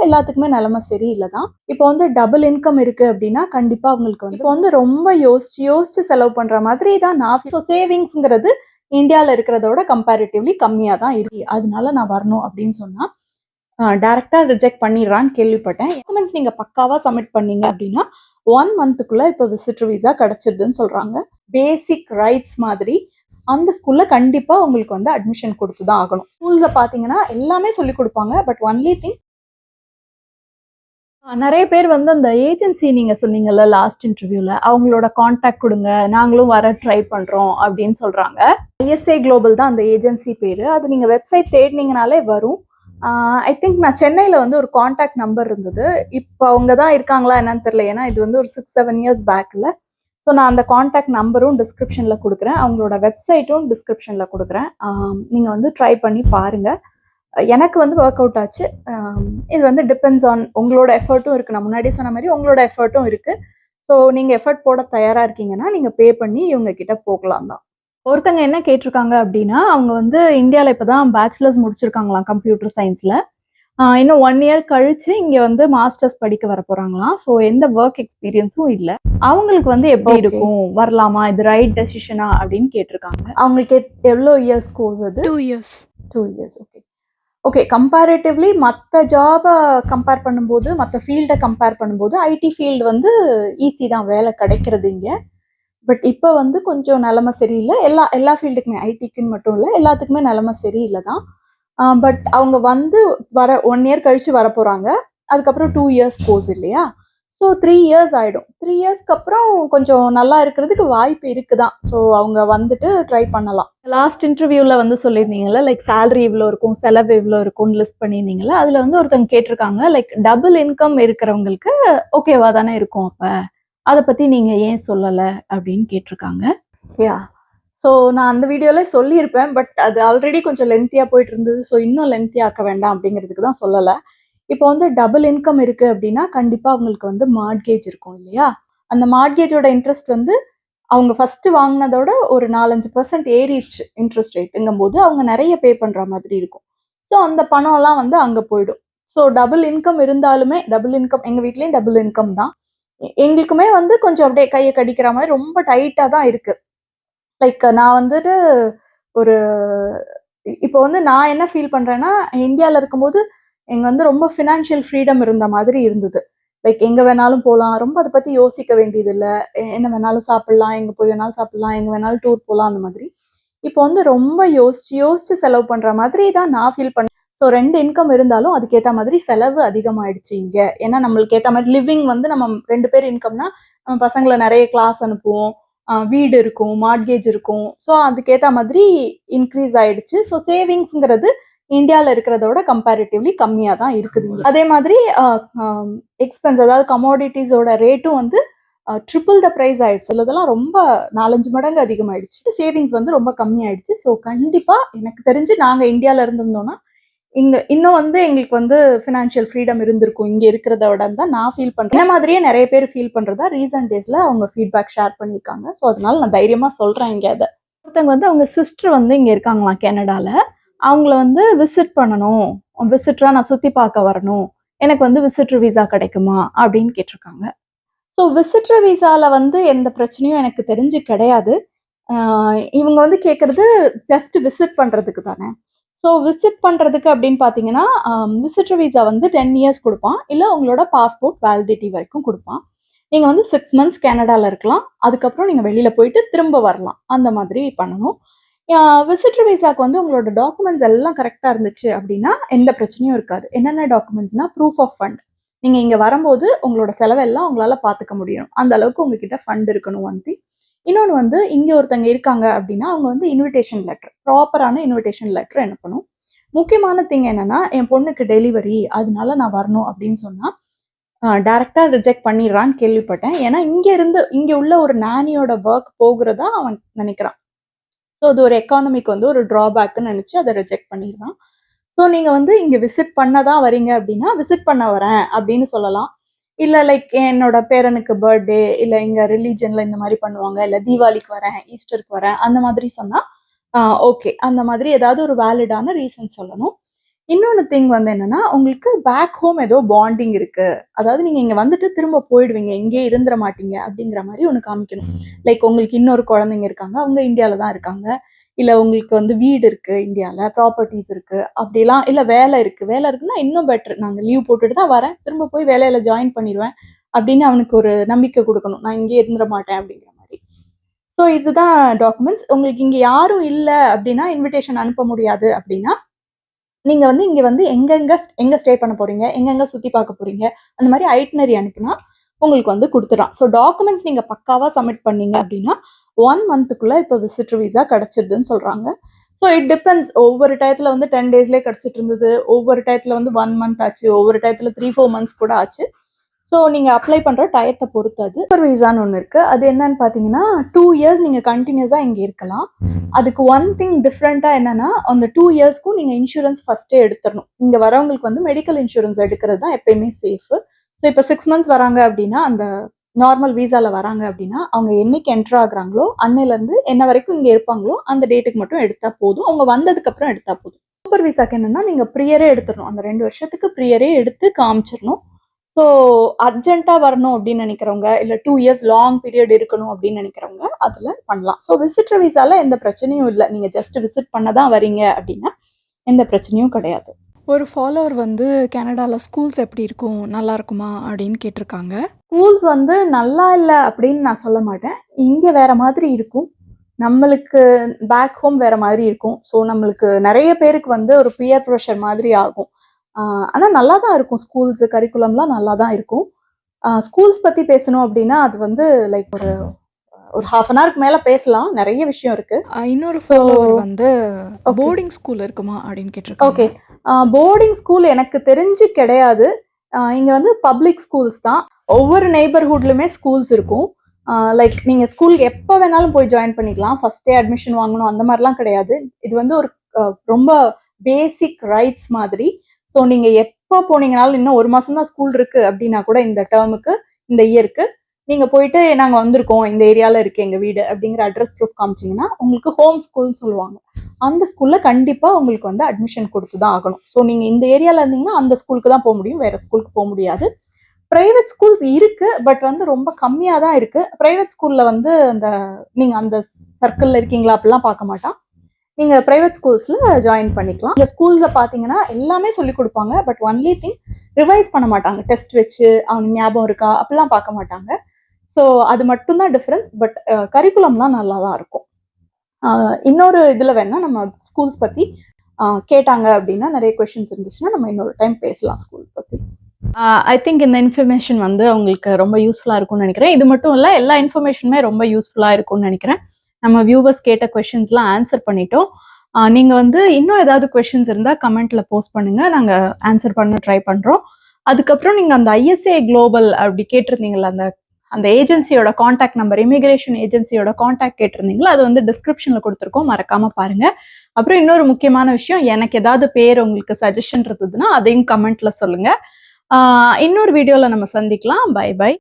எல்லாத்துக்குமே நிலைமை சரியில்லை தான். இப்போ வந்து டபுள் இன்கம் இருக்கு அப்படின்னா கண்டிப்பா அவங்களுக்கு வந்து இப்போ வந்து ரொம்ப யோசிச்சு செலவு பண்ற மாதிரி தான் நான். ஸோ சேவிங்ஸ்ங்கிறது இந்தியாவில் இருக்கிறதோட கம்பேரிட்டிவ்லி கம்மியாக தான் இருக்கு. அதனால நான் வரணும் அப்படின்னு சொன்னா டைரக்டா ரிஜெக்ட் பண்ணிடுறான்னு கேள்விப்பட்டேன். டாக்குமெண்ட்ஸ் நீங்க பக்காவா சப்மிட் பண்ணீங்க அப்படின்னா 1 மந்த்துக்குள்ள இப்போ விசிட்டர் விசா கிடைச்சிருதுன்னு சொல்றாங்க. பேசிக் ரைட்ஸ் மாதிரி அந்த ஸ்கூல்ல கண்டிப்பா உங்களுக்கு வந்து அட்மிஷன் கொடுத்து தான் ஆகணும். ஸ்கூல்ல பாத்தீங்கன்னா எல்லாமே சொல்லி கொடுப்பாங்க. பட் ஒன்லி திங் நிறைய பேர் வந்து அந்த ஏஜென்சி நீங்க சொன்னீங்கல்ல லாஸ்ட் இன்டர்வியூல அவங்களோட கான்டாக்ட் கொடுங்க, நாங்களும் வர ட்ரை பண்றோம் அப்படின்னு சொல்றாங்க. ஐஎஸ்ஏ குளோபல் தான் அந்த ஏஜென்சி பேரு. அது நீங்க வெப்சைட் தேடினீங்கனாலே வரும். ஐ திங்க் நான் சென்னையில் வந்து ஒரு காண்டாக்ட் நம்பர் இருந்தது. இப்போ அவங்க தான் இருக்காங்களா என்னன்னு தெரியல. ஏன்னா இது வந்து ஒரு 6-7 இயர்ஸ் பேக்கில். ஸோ நான் அந்த காண்டாக்ட் நம்பரும் டிஸ்கிரிப்ஷனில் கொடுக்குறேன், அவங்களோட வெப்சைட்டும் டிஸ்கிரிப்ஷனில் கொடுக்குறேன். நீங்கள் வந்து ட்ரை பண்ணி பாருங்கள். எனக்கு வந்து ஒர்க் அவுட் ஆச்சு. இது வந்து டிபெண்ட்ஸ் ஆன் உங்களோட எஃபர்ட்டும் இருக்குது. நான் முன்னாடி சொன்ன மாதிரி உங்களோட எஃபர்ட்டும் இருக்குது. ஸோ நீங்கள் எஃபர்ட் போட தயாராக இருக்கீங்கன்னா நீங்கள் பே பண்ணி இவங்க கிட்ட போகலாம் தான். ஒருத்தங்க என்ன கேட்டிருக்காங்க அப்படின்னா, அவங்க வந்து இந்தியாவில் இப்போ தான் பேச்சுலர்ஸ் முடிச்சிருக்காங்களாம் கம்ப்யூட்டர் சயின்ஸில். இன்னும் 1 இயர் கழிச்சு இங்கே வந்து மாஸ்டர்ஸ் படிக்க வர போகிறாங்களாம். ஸோ எந்த ஒர்க் எக்ஸ்பீரியன்ஸும் இல்லை. அவங்களுக்கு வந்து எப்படி இருக்கும், வரலாமா, இது ரைட் டெசிஷனா அப்படின்னு கேட்டிருக்காங்க. அவங்களுக்கு எவ்வளோ இயர்ஸ் கோர்ஸ் அது? 2 years. 2 இயர்ஸ். ஓகே. கம்பேரிட்டிவ்லி மற்ற ஜாபை கம்பேர் பண்ணும்போது, மற்ற ஃபீல்டை கம்பேர் பண்ணும்போது ஐடி ஃபீல்டு வந்து ஈஸி தான் வேலை கிடைக்கிறது இங்கே. பட் இப்போ வந்து கொஞ்சம் நிலைமை சரியில்லை. எல்லா ஃபீல்டுக்குமே, ஐடிக்குன்னு மட்டும் இல்லை, எல்லாத்துக்குமே நிலைமை சரியில்லை தான். பட் அவங்க வந்து 1 இயர் கழிச்சு வர போகிறாங்க. அதுக்கப்புறம் 2 இயர்ஸ் கோர்ஸ் இல்லையா? ஸோ 3 இயர்ஸ் ஆகிடும். 3 இயர்ஸ்க்கு அப்புறம் கொஞ்சம் நல்லா இருக்கிறதுக்கு வாய்ப்பு இருக்குதான். ஸோ அவங்க வந்துட்டு ட்ரை பண்ணலாம். லாஸ்ட் இன்டர்வியூவில் வந்து சொல்லியிருந்தீங்கல்ல, லைக் சேலரி இவ்வளோ இருக்கும், செலவு இவ்வளோ இருக்கும்னு லிஸ்ட் பண்ணியிருந்தீங்களா? அதில் வந்து ஒருத்தவங்க கேட்டிருக்காங்க, லைக் டபுள் இன்கம் இருக்கிறவங்களுக்கு ஓகேவா தானே இருக்கும், அப்போ அதை பற்றி நீங்கள் ஏன் சொல்லலை அப்படின்னு கேட்டிருக்காங்க. யா, ஸோ நான் அந்த வீடியோவில் சொல்லியிருப்பேன். பட் அது ஆல்ரெடி கொஞ்சம் லென்த்தியாக போயிட்டு இருந்தது. ஸோ இன்னும் லென்த்தியாக ஆக்க வேண்டாம் அப்படிங்கிறதுக்கு தான் சொல்லலை. இப்போ வந்து டபுள் இன்கம் இருக்குது அப்படின்னா கண்டிப்பாக அவங்களுக்கு வந்து மார்ட்கேஜ் இருக்கும் இல்லையா? அந்த மார்ட்கேஜோட இன்ட்ரெஸ்ட் வந்து அவங்க ஃபஸ்ட்டு வாங்கினதோட ஒரு 4-5% ஏறிடுச்சு இன்ட்ரெஸ்ட் ரேட்டுங்கும்போது அவங்க நிறைய பே பண்ணுற மாதிரி இருக்கும். ஸோ அந்த பணம்லாம் வந்து அங்கே போயிடும். ஸோ டபுள் இன்கம் இருந்தாலுமே, டபுள் இன்கம் எங்கள் வீட்லேயும் டபுள் இன்கம் தான். எங்களுக்குமே வந்து கொஞ்சம் அப்படியே கையை கடிக்கிற மாதிரி ரொம்ப டைட்டாக தான் இருக்குது. லைக் நான் வந்துட்டு ஒரு இப்போ வந்து நான் என்ன ஃபீல் பண்ணுறேன்னா, இந்தியாவில் இருக்கும்போது எங்க வந்து ரொம்ப ஃபினான்ஷியல் ஃப்ரீடம் இருந்த மாதிரி இருந்தது. லைக் எங்க வேணாலும் போகலாம், ரொம்ப அதை பற்றி யோசிக்க வேண்டியதில்லை. என்ன வேணாலும் சாப்பிட்லாம், எங்கே போய் வேணாலும் சாப்பிட்லாம், எங்கே வேணாலும் டூர் போகலாம், அந்த மாதிரி. இப்போ வந்து ரொம்ப யோசிச்சு செலவு பண்ணுற மாதிரி தான் நான் ஃபீல் பண்ணேன். ஸோ 2 இன்கம் இருந்தாலும் அதுக்கேற்ற மாதிரி செலவு அதிகமாகிடுச்சு இங்கே. ஏன்னா நம்மளுக்கு ஏற்ற மாதிரி லிவிங் வந்து நம்ம 2 பேர் இன்கம்னா நம்ம பசங்களை நிறைய கிளாஸ் அனுப்புவோம், வீடு இருக்கும், மார்ட்கேஜ் இருக்கும். ஸோ அதுக்கேற்ற மாதிரி இன்க்ரீஸ் ஆயிடுச்சு. ஸோ சேவிங்ஸுங்கிறது இந்தியாவில் இருக்கிறதோட கம்பேரிட்டிவ்லி கம்மியாக தான் இருக்குது. அதே மாதிரி எக்ஸ்பென்ஸ், அதாவது கமோடிட்டிஸோட ரேட்டும் வந்து ட்ரிபிள் த ப்ரைஸ் ஆயிடுச்சு. இதெல்லாம் ரொம்ப 4-5 மடங்கு அதிகமாகிடுச்சு. சேவிங்ஸ் வந்து ரொம்ப கம்மியாயிடுச்சு. ஸோ கண்டிப்பாக எனக்கு தெரிஞ்சு நாங்கள் இந்தியாவில் இருந்திருந்தோம்னா இன்னும் வந்து எங்களுக்கு வந்து ஃபினான்ஷியல் ஃப்ரீடம் இருந்திருக்கும் இங்கே இருக்கிறத விட தான் நான் ஃபீல் பண்ணுறேன். இந்த மாதிரியே நிறைய பேர் ஃபீல் பண்ணுறதா ரீசன்ட் டேஸில் அவங்க ஃபீட்பேக் ஷேர் பண்ணியிருக்காங்க. ஸோ அதனால நான் தைரியமாக சொல்கிறேன். இங்கே அதை ஒருத்தவங்க வந்து அவங்க சிஸ்டர் வந்து இங்கே இருக்காங்களாம் கனடாவில். அவங்கள வந்து விசிட் பண்ணணும், விசிட்டராக நான் சுற்றி பார்க்க வரணும், எனக்கு வந்து விசிட்டர் விசா கிடைக்குமா அப்படின்னு கேட்டிருக்காங்க. ஸோ விசிட்டர் விசாவில் வந்து எந்த பிரச்சனையும் எனக்கு தெரிஞ்சு கிடையாது. இவங்க வந்து கேட்குறது ஜஸ்ட் விசிட் பண்ணுறதுக்கு தானே. ஸோ விசிட் பண்ணுறதுக்கு அப்படின்னு பார்த்தீங்கன்னா விசிட்டர் விசா வந்து 10 இயர்ஸ் கொடுப்பான், இல்லை உங்களோட பாஸ்போர்ட் வேலிடிட்டி வரைக்கும் கொடுப்பான். நீங்கள் வந்து 6 மந்த்ஸ் கனடாவில் இருக்கலாம், அதுக்கப்புறம் நீங்கள் வெளியில் போயிட்டு திரும்ப வரலாம், அந்த மாதிரி பண்ணணும். விசிட்டர் விசாக்கு வந்து உங்களோட டாக்குமெண்ட்ஸ் எல்லாம் கரெக்டாக இருந்துச்சு அப்படின்னா எந்த பிரச்சனையும் இருக்காது. என்னென்ன டாக்குமெண்ட்ஸ்னா, ப்ரூஃப் ஆஃப் ஃபண்ட். நீங்கள் இங்கே வரும்போது உங்களோட செலவெல்லாம் உங்களால் பார்த்துக்க முடியும், அந்த அளவுக்கு உங்ககிட்ட ஃபண்ட் இருக்கணும். One thing. இன்னொன்று வந்து இங்கே ஒருத்தங்க இருக்காங்க அப்படின்னா அவங்க வந்து இன்விடேஷன் லெட்டர், ப்ராப்பரான இன்விடேஷன் லெட்டர் அனுப்பணும். முக்கியமான திங் என்னன்னா, என் பொண்ணுக்கு டெலிவரி, அதனால நான் வரணும் அப்படின்னு சொன்னால் டைரெக்டாக ரிஜெக்ட் பண்ணிடுறான்னு கேள்விப்பட்டேன். ஏன்னா இங்கே உள்ள ஒரு நானியோட ஒர்க் போகிறதா அவன் நினைக்கிறான். ஸோ அது ஒரு எக்கானமிக்கு வந்து ஒரு ட்ராபேக்குன்னு நினச்சி அதை ரிஜெக்ட் பண்ணிடுறான். ஸோ நீங்கள் வந்து இங்கே விசிட் பண்ண தான் வரீங்க அப்படின்னா விசிட் பண்ண வரேன் அப்படின்னு சொல்லலாம். இல்லை லைக் என்னோட பேரனுக்கு பர்த்டே, இல்லை இங்கே ரிலீஜனில் இந்த மாதிரி பண்ணுவாங்க, இல்லை தீபாவளிக்கு வரேன், ஈஸ்டருக்கு வரேன், அந்த மாதிரி சொன்னால் ஓகே. அந்த மாதிரி ஏதாவது ஒரு வேலிடான ரீசன் சொல்லணும். இன்னொன்னு திங் வந்து என்னன்னா, உங்களுக்கு பேக் ஹோம் ஏதோ பாண்டிங் இருக்கு. அதாவது நீங்க இங்க வந்துட்டு திரும்ப போயிடுவீங்க. இங்கேயே இருந்துற மாட்டீங்க அப்படிங்கிற மாரி ஒண்ணு காமிக்கணும். லைக் உங்களுக்கு இன்னொரு குழந்தைங்க இருக்காங்க. அவங்க இந்தியால தான் இருக்காங்க. இல்ல உங்களுக்கு வந்து வீடு இருக்கு இந்தியால, ப்ராப்பர்ட்டீஸ் இருக்கு. அப்படிலாம் இல்ல வேலை இருக்கு. வேலை இருக்குன்னா இன்னும் பெட்டர். நாங்க லீவ் போட்டுட்டு தான் வரேன். திரும்ப போய் வேலையில ஜாயின் பண்ணிருவேன். அப்படின்னு அவனுக்கு ஒரு நம்பிக்கை குடுக்கணும். நான் இங்கேயே இருந்துற மாட்டேன் அப்படிங்கிற மாரி. ஸோ இதுதான் டாக்குமெண்ட்ஸ். உங்களுக்கு இங்க யாரும் இல்ல அப்படின்னா, இன்விடேஷன் அனுப்ப முடியாது அப்படின்னா, நீங்க வந்து இங்க வந்து எங்க ஸ்டே பண்ண போறீங்க, எங்கெங்க சுத்தி பார்க்க போறீங்க, அந்த மாரி ஐட்னரி அனுப்புனா உங்களுக்கு வந்து குடுத்துடலாம். ஸோ டாக்குமெண்ட்ஸ் நீங்க பக்காவா சப்மிட் பண்ணீங்க அப்படின்னா, 1 மந்த்துக்குள்ள இப்ப விசிட்டர் விசா கிடைச்சிடுதுன்னு சொல்றாங்க. So it depends. ஒவ்வொரு டயத்துல வந்து 10 டேஸ்லயே கிடைச்சிட்டு இருந்தது. ஒவ்வொரு டயத்துல வந்து 1 மந்த் ஆச்சு. ஒவ்வொரு டயத்துல 3, 4 மந்த்ஸ் கூட ஆச்சு. ஸோ நீங்க அப்ளை பண்ற டயத்த பொறுத்து அது. சூப்பர் விசான்னு ஒண்ணு இருக்கு. அது என்னன்னு பார்த்தீங்கன்னா, 2 இயர்ஸ் நீங்க கன்டினியூஸா இங்க இருக்கலாம். அதுக்கு ஒன் திங் டிஃபரெண்ட்டா என்னன்னா, அந்த 2 இயர்ஸ்க்கும் நீங்க இன்சூரன்ஸ் ஃபர்ஸ்ட்டே எடுத்துறணும். இங்க வரவங்களுக்கு வந்து மெடிக்கல் இன்சூரன்ஸ் எடுக்கிறது தான் எப்பயுமே சேஃப். ஸோ இப்ப 6 மந்த்ஸ் வராங்க அப்படின்னா, அந்த நார்மல் விசால வராங்க அப்படின்னா, அவங்க என்னைக்கு என்டர் ஆகுறாங்களோ, அன்னையிலருந்து என்ன வரைக்கும் இங்க இருப்பாங்களோ, அந்த டேட்டுக்கு மட்டும் எடுத்தா போதும். அவங்க வந்ததுக்கு அப்புறம் எடுத்தா போதும். சூப்பர் விசாக்கு என்னன்னா, நீங்க ப்ரியரே எடுத்துறணும். அந்த 2 வருஷத்துக்கு ப்ரியரே எடுத்து காமிச்சிரணும். ஸோ அர்ஜென்ட்டா வரணும் அப்படின்னு நினைக்கிறவங்க, இல்ல 2 இயர்ஸ் லாங் பீரியட் இருக்கணும் அப்படின்னு நினைக்கிறவங்க, அதுல பண்ணலாம். ஸோ விசிட்டர் விசால எந்த பிரச்சனையும் இல்ல. நீங்க ஜஸ்ட் விசிட் பண்ண தான் வரீங்க அப்படின்னா, எந்த பிரச்சனையும் கிடையாது. ஒரு ஃபாலோவர் வந்து கனடால ஸ்கூல்ஸ் எப்படி இருக்கும்? நல்லா இருக்குமா? அப்படின்னு கேட்டிருக்காங்க. ஸ்கூல்ஸ் வந்து நல்லா இல்ல அப்படின்னு நான் சொல்ல மாட்டேன். இங்க வேற மாதிரி இருக்கும். நம்மளுக்கு பேக் ஹோம் வேற மாதிரி இருக்கும். ஸோ நம்மளுக்கு நெறைய பேருக்கு வந்து ஒரு பியர் ப்ரெஷர் மாதிரி ஆகும். ஆனா நல்லா தான் இருக்கும். ஸ்கூல்ஸ் கரிக்குலம்லாம் நல்லா தான் இருக்கும். ஸ்கூல்ஸ் பத்தி பேசணும் அப்படின்னா, அது வந்து லைக் ஒரு ஒரு 1/2 அன் ஹவருக்கு மேல பேசலாம். நெறைய விஷயம் இருக்கு. இன்னொரு ஸோ ஃபாலோவர் வந்து ஓகே. போர்டிங் ஸ்கூல் இருக்குமா? அப்படின்னு கேட்டிருக்காங்க. ஓகே. போர்டிங் ஸ்கூல் எனக்கு தெரிஞ்சு கிடையாது. இங்க வந்து பப்ளிக் ஸ்கூல்ஸ் தான். ஒவ்வொரு நெய்பர்ஹுட்லயுமே ஸ்கூல்ஸ் இருக்கும். லைக் நீங்க ஸ்கூல் எப்ப வேணாலும் போய் ஜாயின் பண்ணிக்கலாம். ஃபர்ஸ்ட்டே அட்மிஷன் வாங்கணும் அந்த மாரிலாம் கிடையாது. இது வந்து ஒரு ரொம்ப பேசிக் ரைட்ஸ் மாதிரி. ஸோ நீங்க எப்ப போனீங்கனாலும் இன்னும் 1 மாசம் தான் ஸ்கூல் இருக்கு அப்டின்னா கூட இந்த டெர்முக்கு, இந்த இயருக்கு நீங்க போயிட்டு நாங்க வந்திருக்கோம். இந்த ஏரியால இருக்கு எங்க வீடு அப்டிங்கிற அட்ரஸ் ப்ரூஃப் காமிச்சீங்கன்னா, உங்களுக்கு ஹோம் ஸ்கூல்னு சொல்லுவாங்க. அந்த ஸ்கூல்ல கண்டிப்பா உங்களுக்கு வந்து அட்மிஷன் குடுத்து தான் ஆகணும். ஸோ நீங்க இந்த ஏரியால இருந்தீங்கன்னா, அந்த ஸ்கூலுக்கு தான் போ முடியும். வேற ஸ்கூலுக்கு போ முடியாது. பிரைவேட் ஸ்கூல்ஸ் இருக்கு. பட் வந்து ரொம்ப கம்மியா தான் இருக்கு. பிரைவேட் ஸ்கூல்ல வந்து நீங்க அந்த சர்க்கிள்ல இருக்கீங்களா அப்படிலாம் பார்க்க மாட்டான். நீங்க பிரைவேட் ஸ்கூல்ஸ்ல ஜாயின் பண்ணிக்கலாம். இந்த ஸ்கூல்ல பார்த்தீங்கன்னா, எல்லாமே சொல்லிக் குடுப்பாங்க. பட் ஒன்லி திங் ரிவைஸ் பண்ண மாட்டாங்க. டெஸ்ட் வச்சு அவனுக்கு ஞாபகம் இருக்கா அப்படிலாம் பார்க்க மாட்டாங்க. ஸோ அது மட்டும் தான் டிஃபரன்ஸ். பட் கரிக்குலம்லாம் நல்லா தான் இருக்கும். இன்னொரு இதுல வேணா நம்ம ஸ்கூல்ஸ் பத்தி கேட்டாங்க அப்படின்னா, நெறைய கொஸ்டின்ஸ் இருந்துச்சுன்னா, நம்ம இன்னொரு டைம் பேசலாம் ஸ்கூல் பத்தி. ஐ திங்க் இந்த இன்ஃபர்மேஷன் வந்து உங்களுக்கு ரொம்ப யூஸ்ஃபுல்லா இருக்கும்னு நினைக்கிறேன். இது மட்டும் இல்ல, எல்லா இன்ஃபர்மேஷனுமே ரொம்ப யூஸ்ஃபுல்லா இருக்கும்னு நினைக்கிறேன். நம்ம வியூவர்ஸ் கேட்ட கொஸ்டின்ஸ்லாம் ஆன்சர் பண்ணிட்டோம். நீங்க வந்து இன்னும் ஏதாவது கொஸ்டின்ஸ் இருந்தா கமெண்ட்ல போஸ்ட் பண்ணுங்க. நாங்க ஆன்சர் பண்ண ட்ரை பண்றோம். அதுக்கப்புறம் நீங்க அந்த ஐஎஸ்ஏ குளோபல் அப்படி கேட்டிருந்தீங்கல்ல, அந்த ஏஜென்சியோட காண்டாக்ட் நம்பர், இமிகிரேஷன் ஏஜென்சியோட காண்டாக்ட் கேட்டிருந்தீங்களா, அது வந்து டிஸ்கிரிப்ஷன்ல கொடுத்துருக்கோம். மறக்காம பாருங்க. அப்புறம் இன்னொரு முக்கியமான விஷயம், எனக்கு ஏதாவது பேர் உங்களுக்கு சஜஷன் இருந்ததுன்னா அதையும் கமெண்ட்ல சொல்லுங்க. இன்னொரு வீடியோல நம்ம சந்திக்கலாம். Bye by.